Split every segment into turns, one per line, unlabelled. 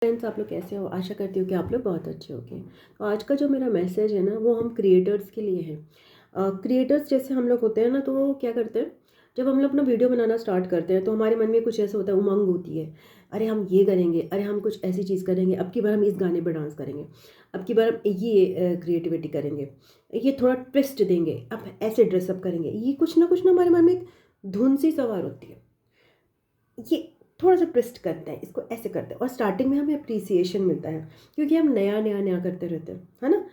Friends, आप लोग कैसे हो? आशा करती हूँ कि आप लोग बहुत अच्छे होंगे। तो आज का जो मेरा मैसेज है ना, वो हम क्रिएटर्स के लिए है। क्रिएटर्स जैसे हम लोग होते हैं ना, तो वो क्या करते हैं, जब हम लोग अपना वीडियो बनाना स्टार्ट करते हैं तो हमारे मन में कुछ ऐसा होता है, उमंग होती है। अरे हम ये करेंगे, अरे हम कुछ ऐसी चीज़ करेंगे, अब की बार हम इस गाने पर डांस करेंगे, अब की बार हम ये क्रिएटिविटी करेंगे, ये थोड़ा ट्विस्ट देंगे, अब ऐसे ड्रेसअप करेंगे। ये कुछ ना हमारे मन में एक धुन सी सवार होती है। ये थोड़ा सा ट्विस्ट करते हैं, इसको ऐसे करते हैं, और स्टार्टिंग में हमें अप्रिसिएशन मिलता है क्योंकि हम नया करते रहते हैं, है ना।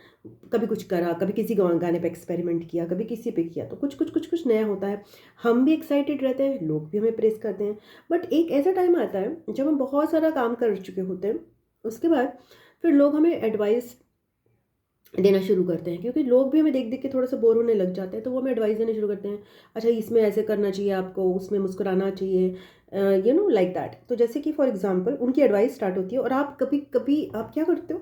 कभी कुछ करा, कभी किसी गाने पे एक्सपेरिमेंट किया, कभी किसी पे किया, तो कुछ नया होता है। हम भी एक्साइटेड रहते हैं, लोग भी हमें प्रेस करते हैं। बट एक ऐसा टाइम आता है जब हम बहुत सारा काम कर चुके होते हैं, उसके बाद फिर लोग हमें एडवाइस देना शुरू करते हैं, क्योंकि लोग भी हमें देख देख के थोड़ा सा बोर होने लग जाते हैं, तो वो हमें एडवाइस देना शुरू करते हैं। अच्छा, इसमें ऐसे करना चाहिए, आपको उसमें मुस्कुराना चाहिए, लाइक दैट। तो जैसे कि फॉर एग्जांपल उनकी एडवाइस स्टार्ट होती है, और आप कभी कभी आप क्या करते हो,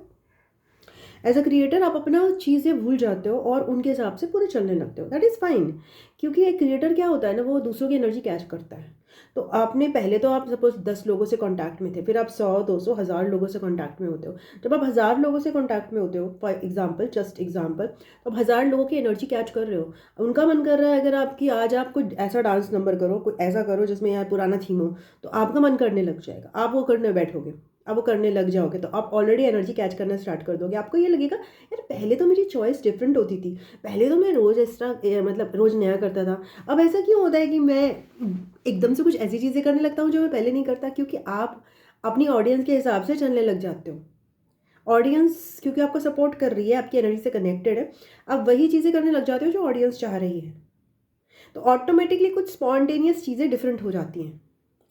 एज अ क्रिएटर आप अपना चीज़ें भूल जाते हो और उनके हिसाब से पूरे चलने लगते हो। दैट इज़ फाइन, क्योंकि एक क्रिएटर क्या होता है ना, वो दूसरों की एनर्जी कैच करता है। तो आपने पहले तो आप सपोज 10 लोगों से कांटेक्ट में थे, फिर आप 100, 200, 1000 लोगों से कांटेक्ट में होते हो। जब आप 1000 लोगों से कांटेक्ट में होते हो, फॉर एग्जांपल, जस्ट एग्जांपल, तो आप 1000 लोगों की एनर्जी कैच कर रहे हो। उनका मन कर रहा है, अगर आपकी आज आप कोई ऐसा डांस नंबर करो, कोई ऐसा करो जिसमें यार पुराना थीम हो, तो आपका मन करने लग जाएगा, आप वो करने बैठोगे, अब वो करने लग जाओगे, तो आप ऑलरेडी एनर्जी कैच करना स्टार्ट कर दोगे। आपको ये लगेगा, यार पहले तो मेरी चॉइस डिफरेंट होती थी, पहले तो मैं रोज़ एक्स्ट्रा मतलब रोज़ नया करता था, अब ऐसा क्यों होता है कि मैं एकदम से कुछ ऐसी चीज़ें करने लगता हूँ जो मैं पहले नहीं करता। क्योंकि आप अपनी ऑडियंस के हिसाब से चलने लग जाते हो। ऑडियंस क्योंकि आपको सपोर्ट कर रही है, आपकी एनर्जी से कनेक्टेड है, आप वही चीज़ें करने लग जाते हो जो ऑडियंस चाह रही है। तो ऑटोमेटिकली कुछ स्पॉन्टेनियस चीज़ें डिफरेंट हो जाती हैं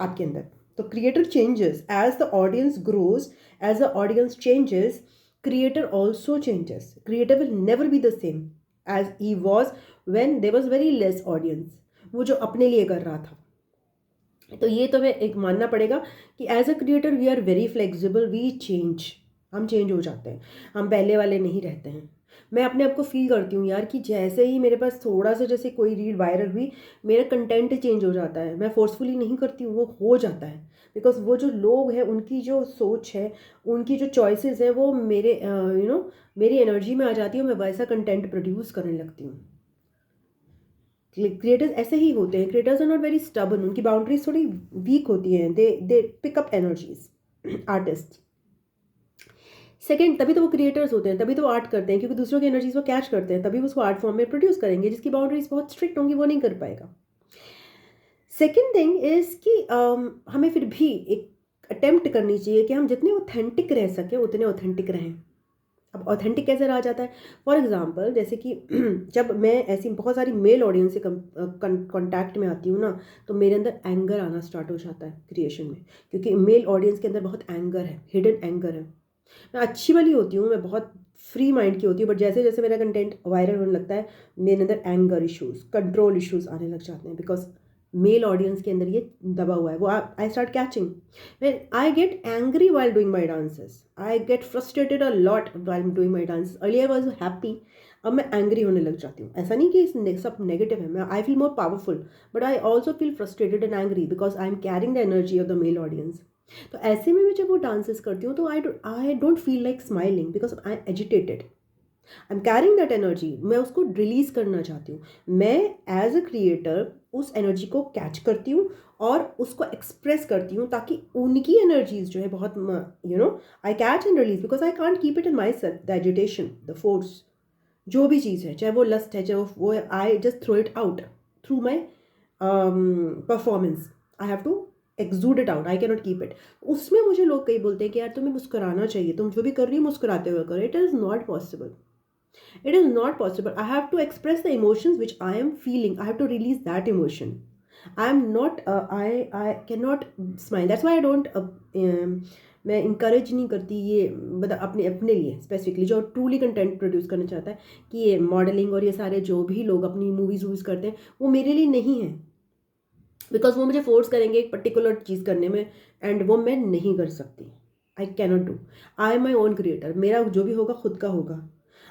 आपके अंदर। तो creator changes as the audience grows, as the audience changes, creator also changes. Creator will never be the same as he was when there was very less audience, वो जो अपने लिए कर रहा था। तो ये तो मैं एक मानना पड़ेगा कि as a creator we are very flexible, we change, हम चेंज हो जाते हैं, हम पहले वाले नहीं रहते हैं। मैं अपने आप को फील करती हूँ यार कि जैसे ही मेरे पास थोड़ा सा, जैसे कोई रील वायरल हुई, मेरा कंटेंट चेंज हो जाता है। मैं फोर्सफुली नहीं करती हूँ, वो हो जाता है। बिकॉज वो जो लोग हैं, उनकी जो सोच है, उनकी जो चॉइसेस है, वो मेरे मेरी एनर्जी में आ जाती है, मैं वैसा कंटेंट प्रोड्यूस करने लगती हूँ। क्रिएटर्स ऐसे ही होते हैं। Creators are not very stubborn, उनकी बाउंड्रीज थोड़ी वीक होती हैं, they pick up energies, artist. Second, तभी तो वो क्रिएटर्स होते हैं, तभी तो वो आर्ट करते हैं, क्योंकि दूसरों की एनर्जीज वो कैच करते हैं, तभी वो उसको आर्ट फॉर्म में प्रोड्यूस करेंगे। जिसकी बाउंड्रीज बहुत स्ट्रिक्ट होंगी वो नहीं कर पाएगा। सेकेंड थिंग इज कि हमें फिर भी एक अटेम्प्ट करनी चाहिए कि हम जितने ऑथेंटिक रह सके उतने ऑथेंटिक रहें। अब ऑथेंटिक कैसे रहा जाता है? फॉर एग्जांपल, जैसे कि जब मैं ऐसी बहुत सारी मेल ऑडियंस से कांटेक्ट में आती हूँ ना, तो मेरे अंदर एंगर आना स्टार्ट हो जाता है क्रिएशन में, क्योंकि मेल ऑडियंस के अंदर बहुत एंगर है, हिडन एंगर है। मैं अच्छी वाली होती हूँ, मैं बहुत फ्री माइंड की होती हूँ, बट जैसे जैसे मेरा कंटेंट वायरल होने लगता है, मेरे अंदर एंगर इश्यूज, कंट्रोल इश्यूज आने लग जाते हैं। बिकॉज मेल ऑडियंस के अंदर ये दबा हुआ है। वो I start catching, when I get angry while doing my dances, I get frustrated a lot while doing my dances. Earlier I was happy, अब मैं एंग्री होने लग जाती हूँ। ऐसा नहीं कि सब नेगेटिव है, मैं I feel more powerful, but I also feel frustrated and angry because I am carrying the energy of the male audience. तो ऐसे में मैं जब वो डांसेस करती हूँ, तो I don't feel like smiling because I M agitated, I am carrying that energy. मैं उसको रिलीज करना चाहती हूँ। मैं एज अ क्रिएटर उस एनर्जी को कैच करती हूँ और उसको एक्सप्रेस करती हूँ, ताकि उनकी एनर्जीज जो है बहुत I catch and release, because I can't keep it in my self, the agitation, the force, जो भी चीज़ है, चाहे वो लस्ट है, चाहे वो I just throw it out through my performance. I have to exude it out, I can not keep it. उसमें मुझे लोग कई बोलते हैं कि यार तुम्हें मुस्कुराना चाहिए, तुम जो भी कर रही हो मुस्कुराते हुए करो। It is not possible, it is not possible. I have to express the emotions which I am feeling. I have to release that emotion. I am not I cannot smile. That's why I don't मैं encourage नहीं करती ये, मतलब अपने अपने लिए specifically जो truly content produce करना चाहता है, कि ये मॉडलिंग और ये सारे जो भी लोग अपनी मूवीज़ वूवीज़ करते हैं, वो मेरे लिए नहीं है। बिकॉज वो मुझे फोर्स करेंगे एक पर्टिकुलर चीज़ करने में, एंड वो मैं नहीं कर सकती। I cannot do. I am my own creator, मेरा जो भी होगा खुद का होगा।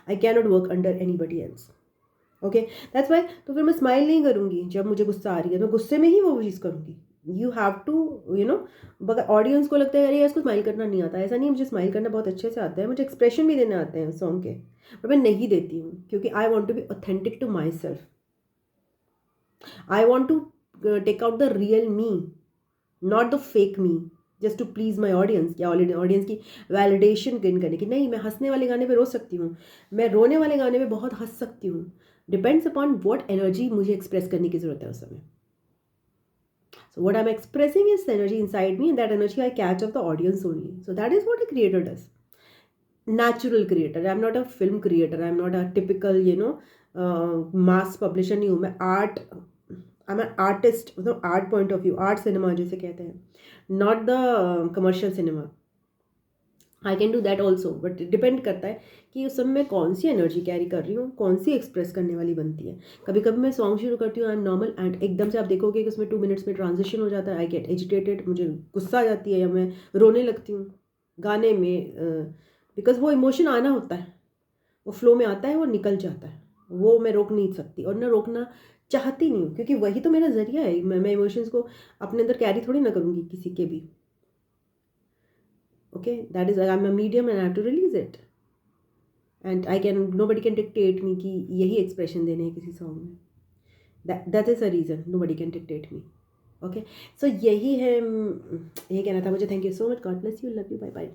I cannot work under any buddy else. Okay, that's why. तो फिर मैं स्माइल नहीं करूँगी जब मुझे गुस्सा आ रही है, मैं गुस्से में ही वो चीज़ करूँगी। You have to you know, बगर ऑडियंस को लगता है अरे इसको स्माइल करना नहीं आता, ऐसा नहीं, मुझे स्माइल करना बहुत अच्छे से आता है, मुझे एक्सप्रेशन भी देने आते हैं सॉन्ग के, पर मैं नहीं देती हूँ क्योंकि I want to be authentic to myself. I want to take out the real me, not the fake me, just to please my audience, या ऑडियंस की वैलिडेशन गेन करने की। नहीं, मैं हंसने वाले गाने पे रो सकती हूँ, मैं रोने वाले गाने पे बहुत हंस सकती हूँ, डिपेंड्स अपॉन वॉट एनर्जी मुझे एक्सप्रेस करने की जरूरत है उस समय। So what I'm expressing is energy inside me, and that energy I catch of the audience only. So that is what a creator does. Natural creator. I'm not a film creator. I'm not a typical, mass publisher नहीं हूँ मैं। Art, I'm an artist, मतलब art point of view, art cinema जिसे कहते हैं, not the commercial cinema. I can do that also, but depend करता है कि उस समय मैं कौन सी एनर्जी कैरी कर रही हूँ, कौन सी एक्सप्रेस करने वाली बनती है। कभी कभी मैं सॉन्ग शुरू करती हूँ, आई एम नॉर्मल, एंड एकदम से आप देखोगे कि उसमें 2 मिनट्स में ट्रांजिशन हो जाता है, आई गेट एजिटेटेड, मुझे गुस्सा आ जाती है या मैं रोने लगती हूँ गाने में, बिकॉज वो इमोशन आना होता है, वो फ्लो में आता है, वो निकल जाता है, वो मैं रोक नहीं सकती और ना रोकना चाहती नहीं हूँ, क्योंकि वही तो मेरा जरिया है। मैं इमोशंस को अपने अंदर कैरी थोड़ी ना करूँगी किसी के भी। Okay, that is, I'm a medium and I have to release it, and nobody can dictate me कि यही expression देने हैं किसी song में। that is a reason nobody can dictate me. Okay, so यही है, यही कहना था मुझे। Thank you so much, God bless you, love you, bye bye.